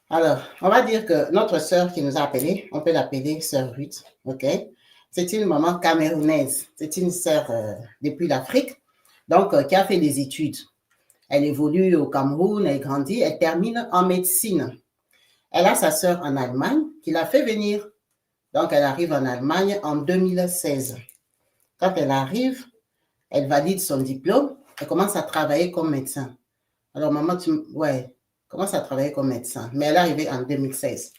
Alors, on va dire que notre sœur qui nous a appelés, on peut l'appeler sœur Ruth, ok? C'est une maman camerounaise, c'est une sœur depuis l'Afrique, donc qui a fait des études. Elle évolue au Cameroun, elle grandit, elle termine en médecine. Elle a sa sœur en Allemagne qui l'a fait venir. Donc, elle arrive en Allemagne en 2016. Quand elle arrive, elle valide son diplôme, elle commence à travailler comme médecin. Alors, maman, ouais, commence à travailler comme médecin, mais elle est arrivée en 2016.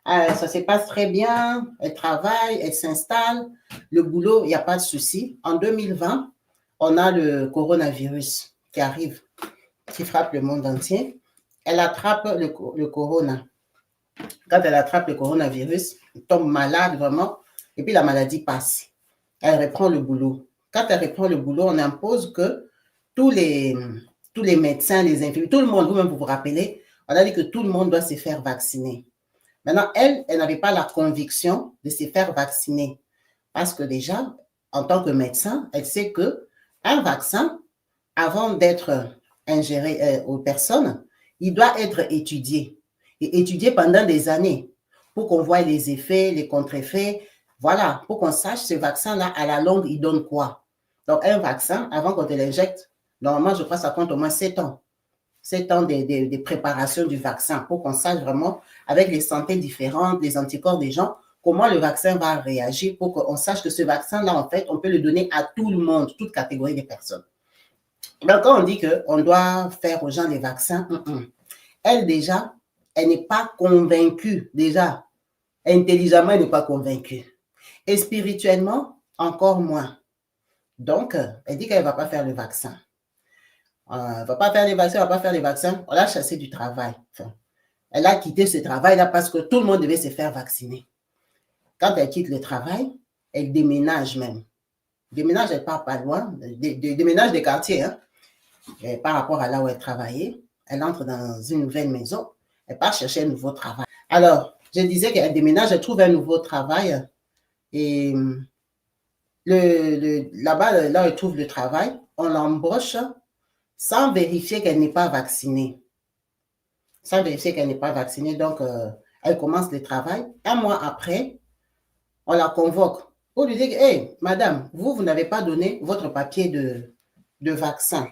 Ça se passe très bien, elle travaille, elle s'installe, le boulot, il n'y a pas de souci. En 2020, on a le coronavirus qui arrive, qui frappe le monde entier. Elle attrape le corona. Quand elle attrape le coronavirus, elle tombe malade vraiment, et puis la maladie passe. Elle reprend le boulot. Quand elle reprend le boulot, on impose que tous les, tous les médecins, les infirmiers, tout le monde, vous-même vous vous rappelez, on a dit que tout le monde doit se faire vacciner. Maintenant, elle n'avait pas la conviction de se faire vacciner parce que déjà, en tant que médecin, elle sait que un vaccin, avant d'être ingéré aux personnes, il doit être étudié et étudié pendant des années pour qu'on voit les effets, les contre-effets, voilà, pour qu'on sache ce vaccin-là, à la longue, il donne quoi. Donc, un vaccin, avant qu'on te l'injecte, normalement, je crois que ça compte au moins 7 ans. 7 ans de préparation du vaccin pour qu'on sache vraiment, avec les santé différentes, les anticorps des gens, comment le vaccin va réagir pour qu'on sache que ce vaccin-là, en fait, on peut le donner à tout le monde, toute catégorie de personnes. Donc, quand on dit qu'on doit faire aux gens les vaccins, elle déjà, elle n'est pas convaincue, déjà, intelligemment, elle n'est pas convaincue. Et spirituellement, encore moins. Donc, elle dit qu'elle ne va pas faire le vaccin. Elle ne va pas faire les vaccins, elle ne va pas faire les vaccins. On l'a chassée du travail. Enfin, elle a quitté ce travail-là parce que tout le monde devait se faire vacciner. Quand elle quitte le travail, elle déménage même. Déménage, elle part pas loin. Déménage des quartiers, hein, par rapport à là où elle travaillait. Elle entre dans une nouvelle maison. Elle part chercher un nouveau travail. Alors, je disais qu'elle déménage, elle trouve un nouveau travail. Et là-bas, là où elle trouve le travail, on l'embauche sans vérifier qu'elle n'est pas vaccinée. Sans vérifier qu'elle n'est pas vaccinée. Donc, elle commence le travail. Un mois après, on la convoque pour lui dire, hey, madame, vous n'avez pas donné votre papier de vaccin.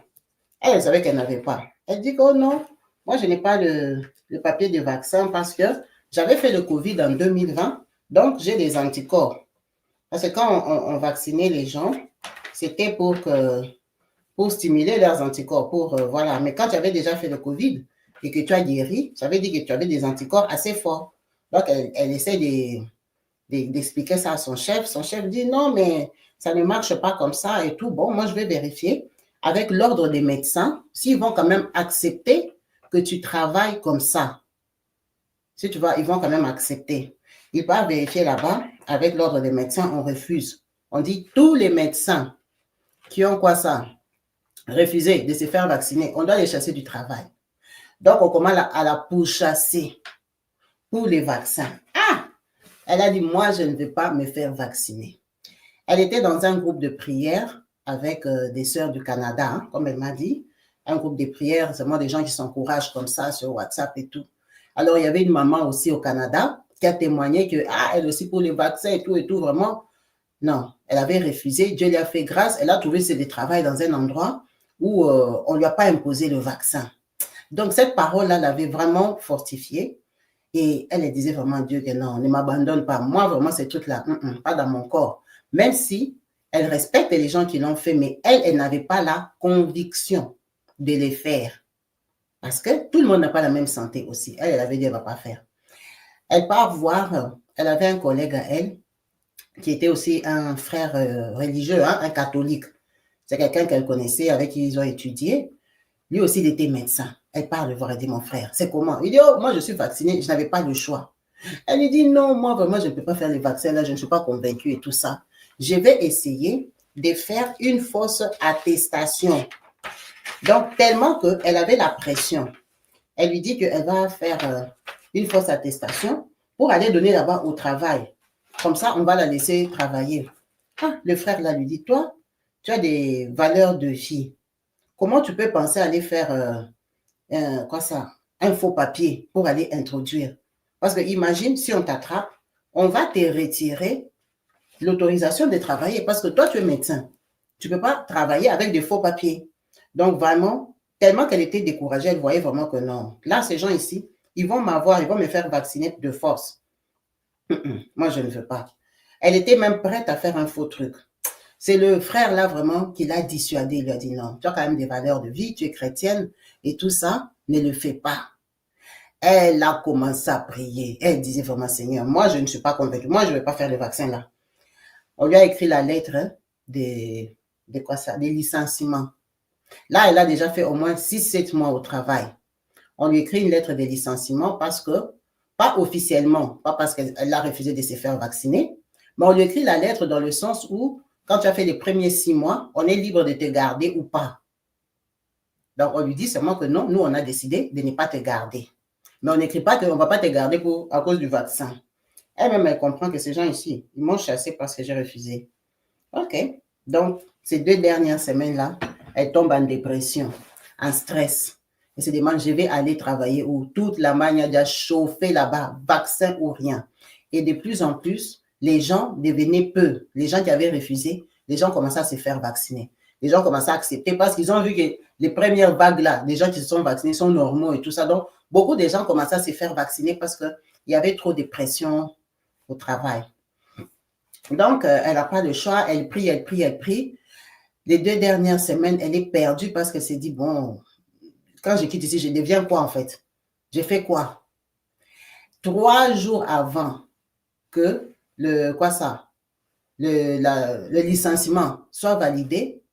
Elle savait qu'elle n'avait pas. Elle dit, oh non, moi, je n'ai pas le papier de vaccin parce que j'avais fait le Covid en 2020, donc j'ai des anticorps. Parce que quand on vaccinait les gens, c'était pour stimuler leurs anticorps, voilà. Mais quand tu avais déjà fait le Covid et que tu as guéri, ça veut dire que tu avais des anticorps assez forts. Donc, elle essaie d'expliquer ça à son chef. Son chef dit non, mais ça ne marche pas comme ça et tout. Bon, moi, je vais vérifier avec l'ordre des médecins s'ils vont quand même accepter que tu travailles comme ça. Si tu vois, ils vont quand même accepter. Il va vérifier là-bas avec l'ordre des médecins, on refuse. On dit tous les médecins qui ont quoi ça? Refusé de se faire vacciner, on doit les chasser du travail. Donc, on commence à la pourchasser pour les vaccins. Ah! Elle a dit, moi, je ne veux pas me faire vacciner. Elle était dans un groupe de prière avec des sœurs du Canada, hein, comme elle m'a dit. Un groupe de prière, c'est vraiment des gens qui s'encouragent comme ça sur WhatsApp et tout. Alors, il y avait une maman aussi au Canada qui a témoigné que, elle aussi pour les vaccins et tout, vraiment. Non, elle avait refusé. Dieu lui a fait grâce. Elle a trouvé du travail dans un endroit où on ne lui a pas imposé le vaccin. Donc, cette parole-là l'avait vraiment fortifiée. Et elle disait vraiment à Dieu que non, ne m'abandonne pas. Moi, vraiment, ces trucs-là, pas dans mon corps. Même si elle respecte les gens qui l'ont fait, mais elle n'avait pas la conviction de les faire. Parce que tout le monde n'a pas la même santé aussi. Elle avait dit, elle ne va pas faire. Elle part voir, elle avait un collègue à elle, qui était aussi un frère religieux, hein, un catholique. C'est quelqu'un qu'elle connaissait, avec qui ils ont étudié. Lui aussi, il était médecin. Elle part le voir, elle dit, mon frère, c'est comment? Il dit, oh, moi, je suis vacciné, je n'avais pas le choix. Elle lui dit, non, moi, vraiment, je ne peux pas faire les vaccins, là, je ne suis pas convaincue et tout ça. Je vais essayer de faire une fausse attestation. Donc, tellement qu'elle avait la pression. Elle lui dit qu'elle va faire une fausse attestation pour aller donner là-bas au travail. Comme ça, on va la laisser travailler. Ah, le frère là lui dit, toi, tu as des valeurs de vie. Comment tu peux penser aller faire quoi ça? un faux papier pour aller introduire. Parce que imagine, si on t'attrape, on va te retirer l'autorisation de travailler parce que toi, tu es médecin. Tu ne peux pas travailler avec des faux papiers. Donc, vraiment, tellement qu'elle était découragée, elle voyait vraiment que non. Là, ces gens ici, ils vont m'avoir, ils vont me faire vacciner de force. Moi, je ne veux pas. Elle était même prête à faire un faux truc. C'est le frère là vraiment qui l'a dissuadé. Il lui a dit non, tu as quand même des valeurs de vie, tu es chrétienne et tout ça, ne le fais pas. Elle a commencé à prier. Elle disait vraiment, Seigneur, moi je ne suis pas convaincue. Moi, je ne vais pas faire le vaccin là. On lui a écrit la lettre des licenciements. Là, elle a déjà fait au moins 6-7 mois au travail. On lui écrit une lettre de licenciement parce que, pas officiellement, pas parce qu'elle a refusé de se faire vacciner, mais on lui écrit la lettre dans le sens où, quand tu as fait les premiers 6 mois, on est libre de te garder ou pas. Donc, on lui dit seulement que non, nous, on a décidé de ne pas te garder. Mais on n'écrit pas qu'on ne va pas te garder à cause du vaccin. Elle-même, elle comprend que ces gens ici, ils m'ont chassé parce que j'ai refusé. OK. Donc, ces 2 dernières semaines-là, elle tombe en dépression, en stress. Elle se demande, je vais aller travailler où? Toute la manière de chauffer là-bas, vaccin ou rien. Et de plus en plus, les gens devenaient peu. Les gens qui avaient refusé, les gens commençaient à se faire vacciner. Les gens commençaient à accepter parce qu'ils ont vu que les premières vagues-là, les gens qui se sont vaccinés sont normaux et tout ça. Donc, beaucoup de gens commençaient à se faire vacciner parce qu'il y avait trop de pression au travail. Donc, elle n'a pas le choix, elle prie, elle prie, elle prie. Les 2 dernières semaines, elle est perdue parce qu'elle s'est dit, bon, quand je quitte ici, je deviens quoi en fait? J'ai fait quoi? 3 jours avant que le licenciement soit validé,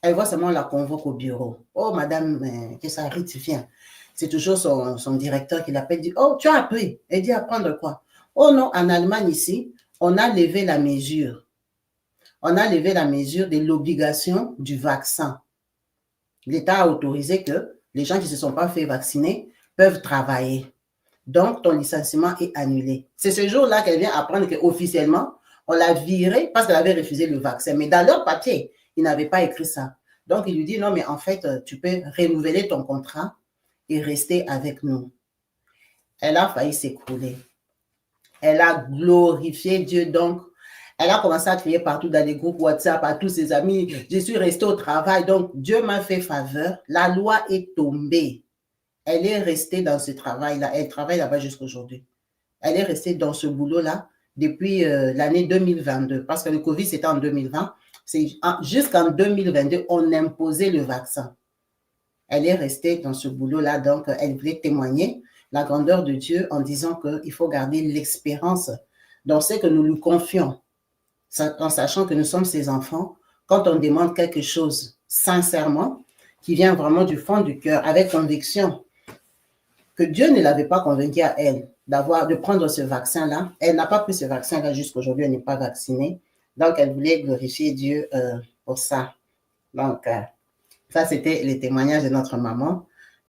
elle voit seulement la convoque au bureau. Oh, madame, que ça Rite, viens. C'est toujours son directeur qui l'appelle, dit, oh, tu as appris. Elle dit, apprendre quoi? Oh non, en Allemagne ici, on a levé la mesure. On a levé la mesure de l'obligation du vaccin. L'État a autorisé que les gens qui ne se sont pas fait vacciner peuvent travailler. Donc, ton licenciement est annulé. C'est ce jour-là qu'elle vient apprendre qu'officiellement, on l'a virée parce qu'elle avait refusé le vaccin. Mais dans leur papier, ils n'avaient pas écrit ça. Donc, il lui dit, non, mais en fait, tu peux renouveler ton contrat et rester avec nous. Elle a failli s'écrouler. Elle a glorifié Dieu. Donc, elle a commencé à crier partout dans les groupes WhatsApp à tous ses amis. Je suis restée au travail. Donc, Dieu m'a fait faveur. La loi est tombée. Elle est restée dans ce travail-là. Elle travaille là-bas jusqu'à aujourd'hui. Elle est restée dans ce boulot-là depuis l'année 2022. Parce que le Covid, c'était en 2020. Jusqu'en 2022, on imposait le vaccin. Elle est restée dans ce boulot-là. Donc, elle voulait témoigner la grandeur de Dieu en disant qu'il faut garder l'espérance dans ce que nous lui confions. En sachant que nous sommes ses enfants, quand on demande quelque chose sincèrement, qui vient vraiment du fond du cœur, avec conviction, que Dieu ne l'avait pas convaincue à elle de prendre ce vaccin-là. Elle n'a pas pris ce vaccin-là jusqu'à aujourd'hui, elle n'est pas vaccinée. Donc, elle voulait glorifier Dieu pour ça. Donc, ça, c'était les témoignages de notre maman.